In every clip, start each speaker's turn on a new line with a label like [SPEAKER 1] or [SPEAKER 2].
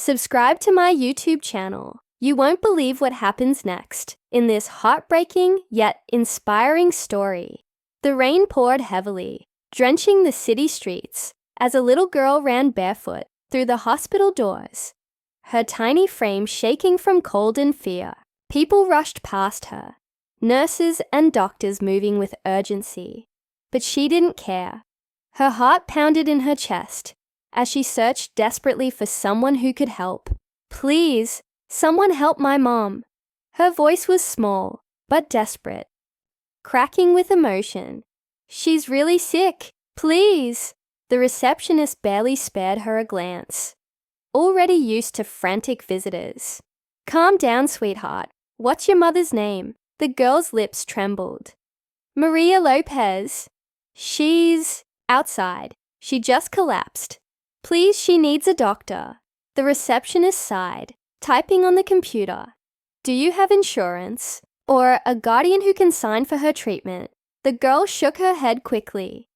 [SPEAKER 1] Subscribe to my YouTube channel. You won't believe what happens next in this heartbreaking yet inspiring story. The rain poured heavily, drenching the city streets as a little girl ran barefoot through the hospital doors, her tiny frame shaking from cold and fear. People rushed past her, nurses and doctors moving with urgency. But she didn't care. Her heart pounded in her chest as she searched desperately for someone who could help. "Please, someone help my mom." Her voice was small, but desperate, cracking with emotion. "She's really sick. Please." The receptionist barely spared her a glance, already used to frantic visitors. "Calm down, sweetheart. What's your mother's name?" The girl's lips trembled. "Maria Lopez. She's outside. She just collapsed. Please, she needs a doctor." The receptionist sighed, typing on the computer. "Do you have insurance? Or a guardian who can sign for her treatment?" The girl shook her head quickly.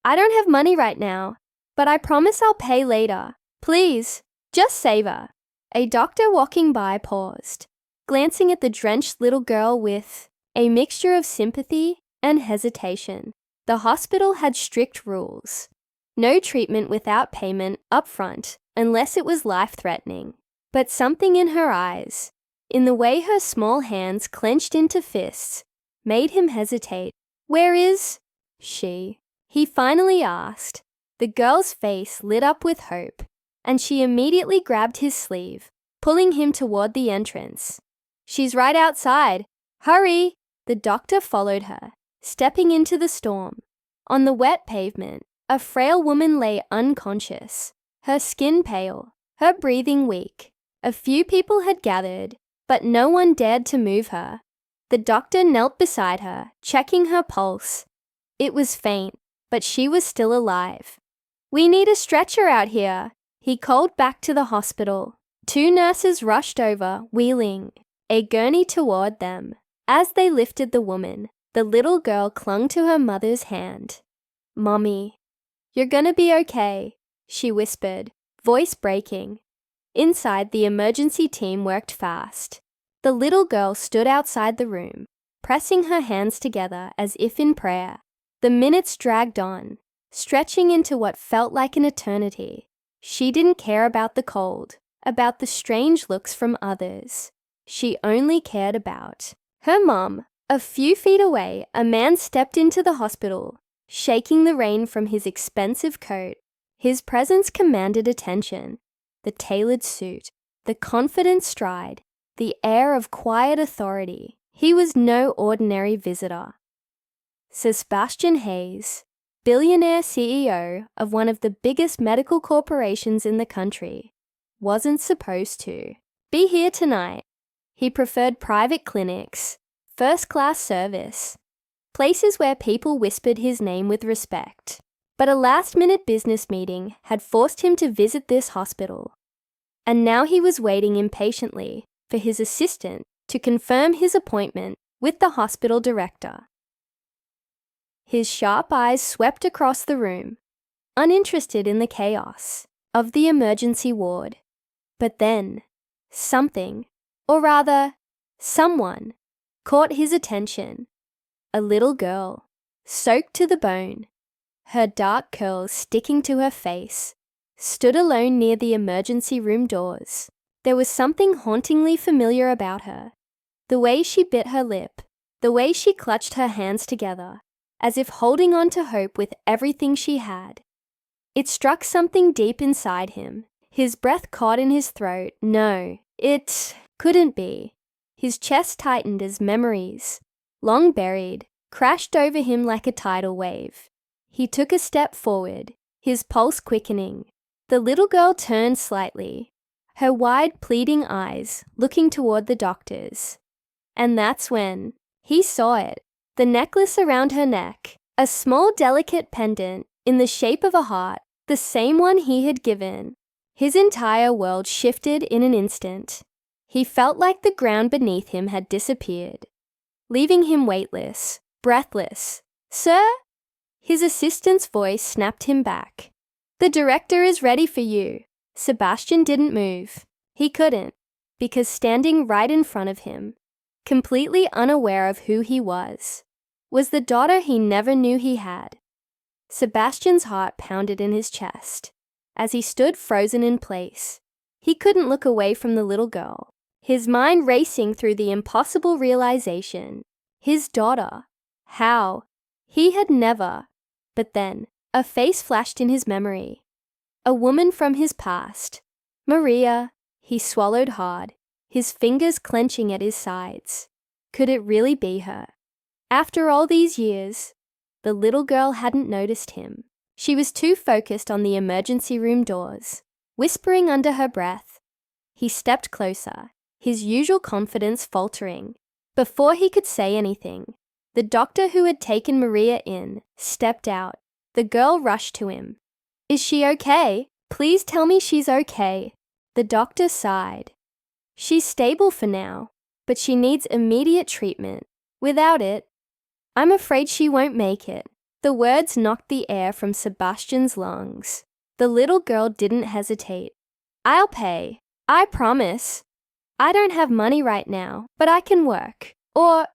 [SPEAKER 1] "I don't have money right now, but I promise I'll pay later. Please, just save her." A doctor walking by paused, glancing at the drenched little girl with a mixture of sympathy and hesitation. The hospital had strict rules. No treatment without payment up front unless it was life-threatening. But something in her eyes, in the way her small hands clenched into fists, made him hesitate. "Where is she?" he finally asked. The girl's face lit up with hope, and she immediately grabbed his sleeve, pulling him toward the entrance. "She's right outside. Hurry!" The doctor followed her, stepping into the storm. On the wet pavement, a frail woman lay unconscious, her skin pale, her breathing weak. A few people had gathered, but no one dared to move her. The doctor knelt beside her, checking her pulse. It was faint, but she was still alive. "We need a stretcher out here," he called back to the hospital. Two nurses rushed over, wheeling a gurney toward them. As they lifted the woman, the little girl clung to her mother's hand. "Mommy, you're gonna be okay," she whispered, voice breaking. Inside, the emergency team worked fast. The little girl stood outside the room, pressing her hands together as if in prayer. The minutes dragged on, stretching into what felt like an eternity. She didn't care about the cold, about the strange looks from others. She only cared about her mom. A few feet away, a man stepped into the hospital, shaking the rain from his expensive coat. His presence commanded attention. The tailored suit, the confident stride, the air of quiet authority. He was no ordinary visitor. Sebastian Hayes, billionaire CEO of one of the biggest medical corporations in the country, wasn't supposed to be here tonight. He preferred private clinics, first-class service, places where people whispered his name with respect. But a last-minute business meeting had forced him to visit this hospital. And now he was waiting impatiently for his assistant to confirm his appointment with the hospital director. His sharp eyes swept across the room, uninterested in the chaos of the emergency ward. But then, something, or rather, someone, caught his attention. A little girl, soaked to the bone, her dark curls sticking to her face, stood alone near the emergency room doors. There was something hauntingly familiar about her. The way she bit her lip, the way she clutched her hands together, as if holding on to hope with everything she had. It struck something deep inside him. His breath caught in his throat. No, it couldn't be. His chest tightened as memories, long buried, crashed over him like a tidal wave. He took a step forward, his pulse quickening. The little girl turned slightly, her wide, pleading eyes looking toward the doctors. And that's when he saw it, the necklace around her neck, a small, delicate pendant in the shape of a heart, the same one he had given. His entire world shifted in an instant. He felt like the ground beneath him had disappeared, leaving him weightless, breathless. "Sir?" His assistant's voice snapped him back. "The director is ready for you." Sebastian didn't move. He couldn't, because standing right in front of him, completely unaware of who he was the daughter he never knew he had. Sebastian's heart pounded in his chest as he stood frozen in place. He couldn't look away from the little girl, his mind racing through the impossible realization. His daughter. How? He had never. But then, a face flashed in his memory. A woman from his past. Maria. He swallowed hard, his fingers clenching at his sides. Could it really be her? After all these years, the little girl hadn't noticed him. She was too focused on the emergency room doors, whispering under her breath. He stepped closer, his usual confidence faltering. Before he could say anything, the doctor who had taken Maria in stepped out. The girl rushed to him. "Is she okay? Please tell me she's okay." The doctor sighed. "She's stable for now, but she needs immediate treatment. Without it, I'm afraid she won't make it." The words knocked the air from Sebastian's lungs. The little girl didn't hesitate. "I'll pay. I promise. I don't have money right now, but I can work. Or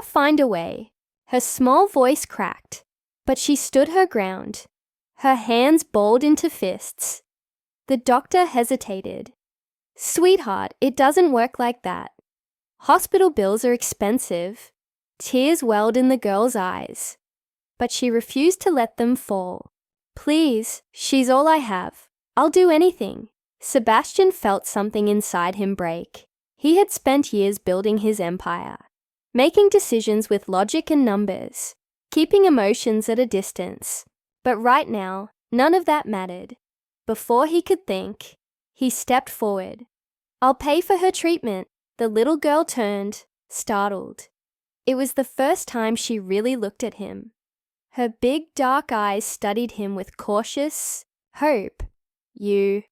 [SPEAKER 1] find a way." Her small voice cracked, but she stood her ground. Her hands balled into fists. The doctor hesitated. "Sweetheart, it doesn't work like that. Hospital bills are expensive." Tears welled in the girl's eyes, but she refused to let them fall. "Please, she's all I have. I'll do anything." Sebastian felt something inside him break. He had spent years building his empire, making decisions with logic and numbers, keeping emotions at a distance. But right now, none of that mattered. Before he could think, he stepped forward. "I'll pay for her treatment." The little girl turned, startled. It was the first time she really looked at him. Her big dark eyes studied him with cautious hope. You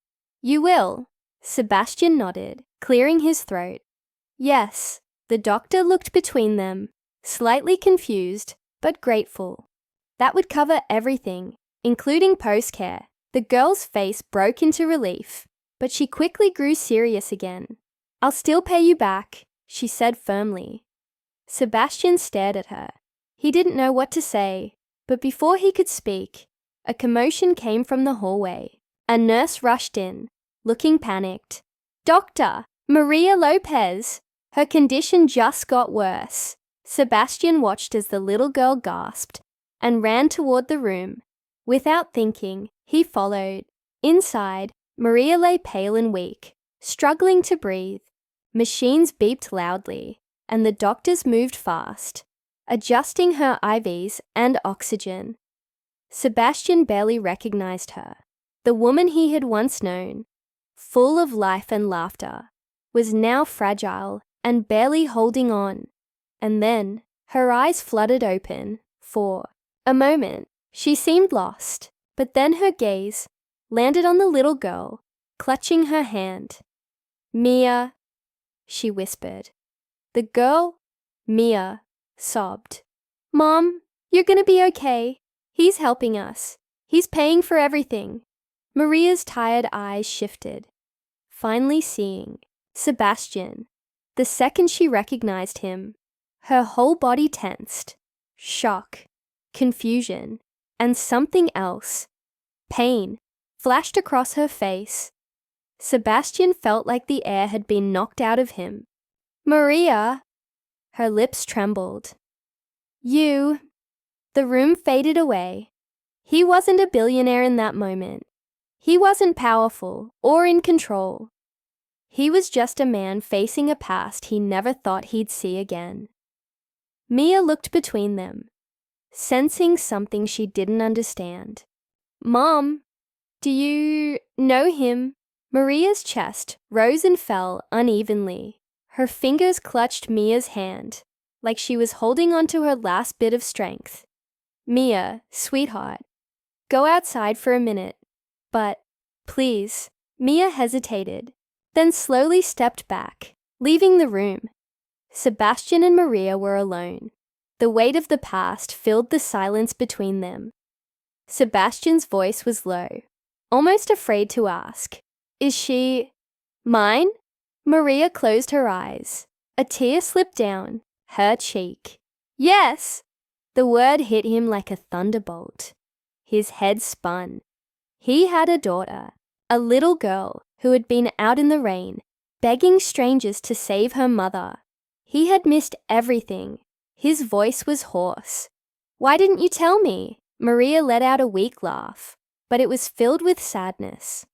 [SPEAKER 1] will?" Sebastian nodded, clearing his throat. "Yes." The doctor looked between them, slightly confused, but grateful. That would cover everything, including post-care. The girl's face broke into relief, but she quickly grew serious again. "I'll still pay you back," she said firmly. Sebastian stared at her. He didn't know what to say, but before he could speak, a commotion came from the hallway. A nurse rushed in, looking panicked. "Doctor, Maria Lopez!" Her condition just got worse. Sebastian watched as the little girl gasped and ran toward the room. Without thinking, he followed. Inside, Maria lay pale and weak, struggling to breathe. Machines beeped loudly, and the doctors moved fast, adjusting her IVs and oxygen. Sebastian barely recognized her. The woman he had once known, full of life and laughter, was now fragile and barely holding on. And then, her eyes fluttered open. For a moment, she seemed lost, but then her gaze landed on the little girl, clutching her hand. "Mia," she whispered. The girl, Mia, sobbed. "Mom, you're gonna be okay. He's helping us. He's paying for everything." Maria's tired eyes shifted, finally seeing Sebastian. The second she recognized him, her whole body tensed. Shock, confusion, and something else, pain, flashed across her face. Sebastian felt like the air had been knocked out of him. "Maria!" Her lips trembled. "You." The room faded away. He wasn't a billionaire in that moment. He wasn't powerful or in control. He was just a man facing a past he never thought he'd see again. Mia looked between them, sensing something she didn't understand. "Mom, do you know him?" Maria's chest rose and fell unevenly. Her fingers clutched Mia's hand, like she was holding onto her last bit of strength. "Mia, sweetheart, go outside for a minute. But, please." Mia hesitated, then slowly stepped back, leaving the room. Sebastian and Maria were alone. The weight of the past filled the silence between them. Sebastian's voice was low, almost afraid to ask, "Is she mine?" Maria closed her eyes. A tear slipped down her cheek. Yes! The word hit him like a thunderbolt. His head spun. He had a daughter, a little girl who had been out in the rain, begging strangers to save her mother. He had missed everything. His voice was hoarse. Why didn't you tell me? Maria let out a weak laugh, but it was filled with sadness.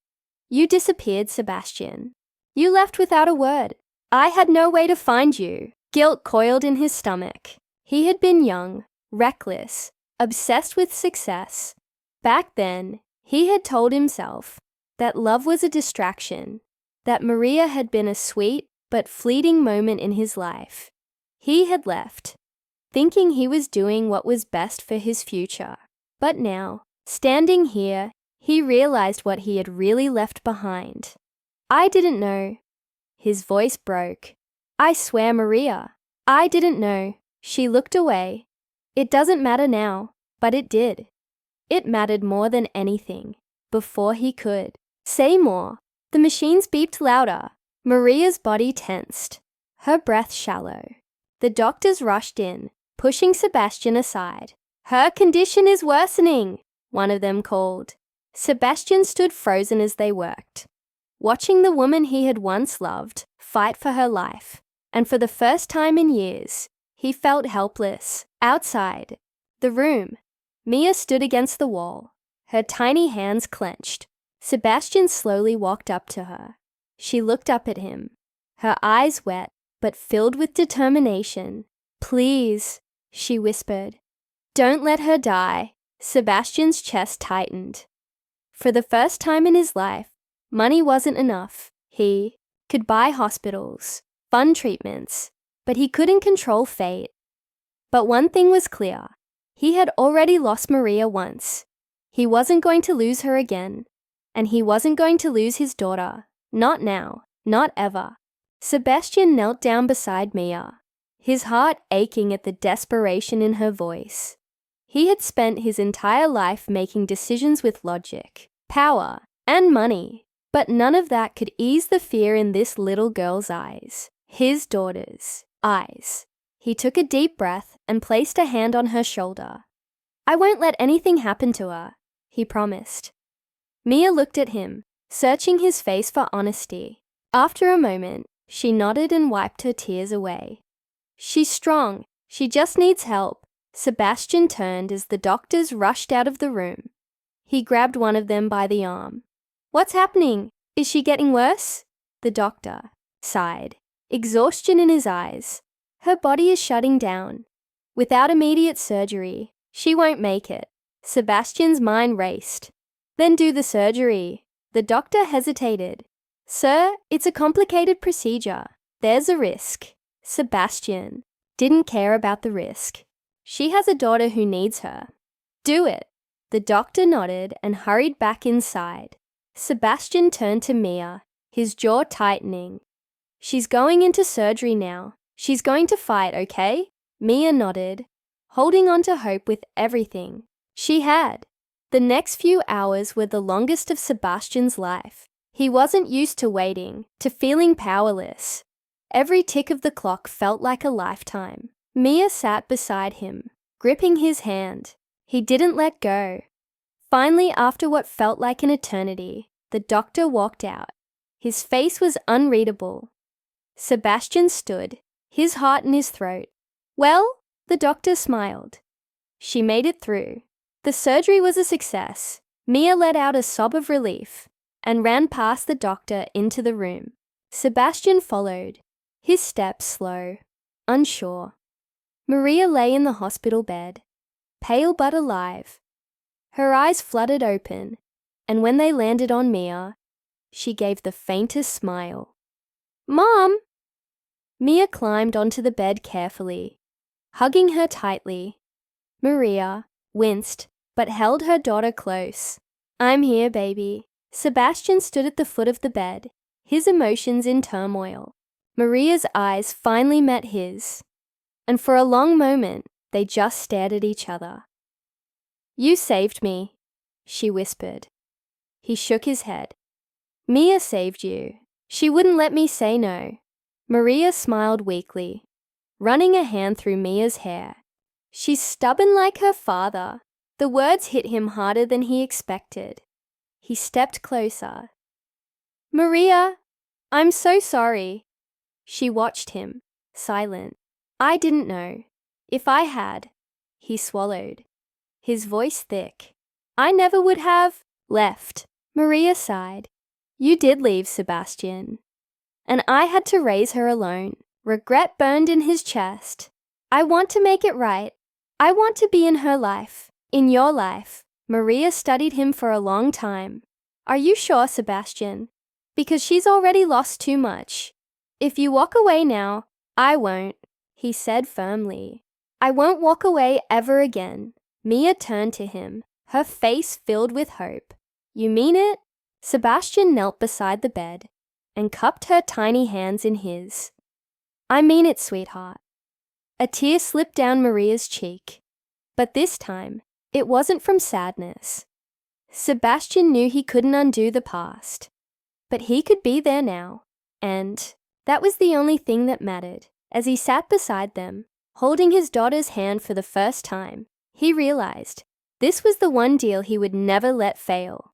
[SPEAKER 1] You disappeared, Sebastian. You left without a word. I had no way to find you. Guilt coiled in his stomach. He had been young, reckless, obsessed with success. Back then, he had told himself that love was a distraction, that Maria had been a sweet but fleeting moment in his life. He had left, thinking he was doing what was best for his future. But now, standing here, he realized what he had really left behind. I didn't know. His voice broke. I swear, Maria, I didn't know. She looked away. It doesn't matter now, but it did. It mattered more than anything. Before he could say more, the machines beeped louder. Maria's body tensed, her breath shallow. The doctors rushed in, pushing Sebastian aside. Her condition is worsening, one of them called. Sebastian stood frozen as they worked, watching the woman he had once loved fight for her life. And for the first time in years, he felt helpless. Outside the room, Mia stood against the wall, her tiny hands clenched. Sebastian slowly walked up to her. She looked up at him, her eyes wet but filled with determination. Please, she whispered. Don't let her die. Sebastian's chest tightened. For the first time in his life, money wasn't enough. He could buy hospitals, fund treatments, but he couldn't control fate. But one thing was clear. He had already lost Maria once. He wasn't going to lose her again. And he wasn't going to lose his daughter. Not now. Not ever. Sebastian knelt down beside Mia, his heart aching at the desperation in her voice. He had spent his entire life making decisions with logic, power, and money, but none of that could ease the fear in this little girl's eyes, his daughter's eyes. He took a deep breath and placed a hand on her shoulder. I won't let anything happen to her, he promised. Mia looked at him, searching his face for honesty. After a moment, she nodded and wiped her tears away. She's strong. She just needs help. Sebastian turned as the doctors rushed out of the room. He grabbed one of them by the arm. What's happening? Is she getting worse? The doctor sighed, exhaustion in his eyes. Her body is shutting down. Without immediate surgery, she won't make it. Sebastian's mind raced. Then do the surgery. The doctor hesitated. Sir, it's a complicated procedure. There's a risk. Sebastian didn't care about the risk. She has a daughter who needs her. Do it. The doctor nodded and hurried back inside. Sebastian turned to Mia, his jaw tightening. She's going into surgery now. She's going to fight, okay? Mia nodded, holding on to hope with everything she had. The next few hours were the longest of Sebastian's life. He wasn't used to waiting, to feeling powerless. Every tick of the clock felt like a lifetime. Mia sat beside him, gripping his hand. He didn't let go. Finally, after what felt like an eternity, the doctor walked out. His face was unreadable. Sebastian stood, his heart in his throat. Well, the doctor smiled. She made it through. The surgery was a success. Mia let out a sob of relief and ran past the doctor into the room. Sebastian followed, his steps slow, unsure. Maria lay in the hospital bed, pale but alive. Her eyes fluttered open, and when they landed on Mia, she gave the faintest smile. Mom! Mia climbed onto the bed carefully, hugging her tightly. Maria winced, but held her daughter close. I'm here, baby. Sebastian stood at the foot of the bed, his emotions in turmoil. Maria's eyes finally met his, and for a long moment, they just stared at each other. You saved me, she whispered. He shook his head. Mia saved you. She wouldn't let me say no. Maria smiled weakly, running a hand through Mia's hair. She's stubborn like her father. The words hit him harder than he expected. He stepped closer. Maria, I'm so sorry. She watched him, silent. I didn't know. If I had, he swallowed, his voice thick. I never would have left. Maria sighed. You did leave, Sebastian. And I had to raise her alone. Regret burned in his chest. I want to make it right. I want to be in her life, in your life. Maria studied him for a long time. Are you sure, Sebastian? Because she's already lost too much. If you walk away now, I won't, he said firmly. I won't walk away ever again. Mia turned to him, her face filled with hope. You mean it? Sebastian knelt beside the bed and cupped her tiny hands in his. I mean it, sweetheart. A tear slipped down Maria's cheek, but this time it wasn't from sadness. Sebastian knew he couldn't undo the past, but he could be there now, and that was the only thing that mattered. As he sat beside them, holding his daughter's hand for the first time, he realized this was the one deal he would never let fail.